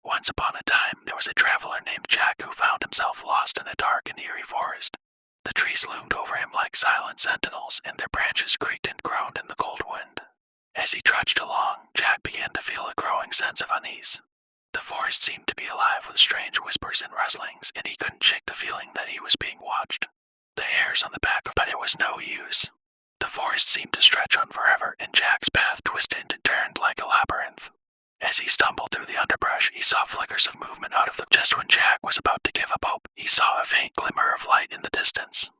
Once upon a time, there was a traveler named Jack who found himself lost in a dark and eerie forest. The trees loomed over him like silent sentinels, and their branches creaked and groaned in the cold wind. As he trudged along, Jack began to feel a growing sense of unease. The forest seemed to be alive with strange whispers and rustlings, and he couldn't shake the feeling that he was being watched. The hairs on the back of but it was no use. The forest seemed to stretch on forever, and Jack's path twisted and turned like a labyrinth. As he stumbled through the underbrush, he saw flickers of movement out of the... Just when Jack was about to give up hope, he saw a faint glimmer of light in the distance.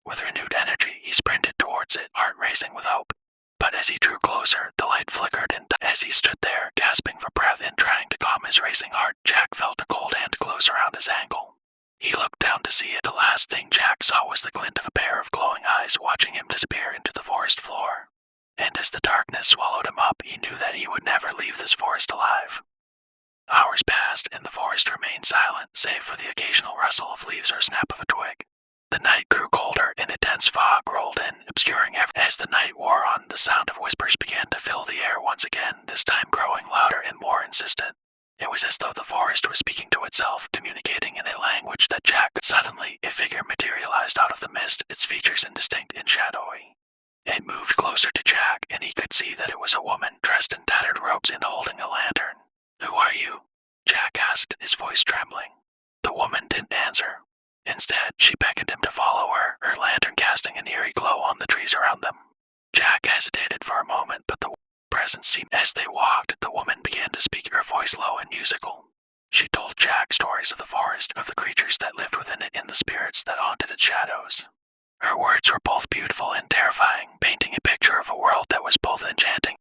With renewed energy, he sprinted towards it, heart racing with hope. But as he drew closer, the light flickered, and as he stood there, gasping for breath and trying to calm his racing heart, Jack felt a cold hand close around his ankle. He looked down to see it. The last thing Jack saw was the glint of a pair of glowing eyes watching him disappear into the forest floor. And as the darkness swallowed him up, he knew that he would never leave this forest alive. Hours passed, and the forest remained silent, save for the occasional rustle of leaves or snap of a twig. The night grew colder, and a dense fog rolled in, obscuring everything. As the night wore on, the sound of whispers began to fill the air once again, this time growing louder and more insistent. It was as though the forest was speaking to itself, communicating in a language that Jack could. Suddenly, a figure materialized out of the mist, its features indistinct and shadowy. It moved closer to Jack, and he could see that it was a woman, dressed in tattered robes and holding a lantern. "Who are you?" Jack asked, his voice trembling. The woman didn't answer. Instead, she beckoned him to follow her, her lantern casting an eerie glow on the trees around them. Jack hesitated for a moment, but the presence seemed... As they walked, the woman began to speak, her voice low and musical. She told Jack stories of the forest, of the creatures that lived within it, and the spirits that haunted its shadows. Her words were both beautiful and terrifying, painting a picture of a world that was both enchanting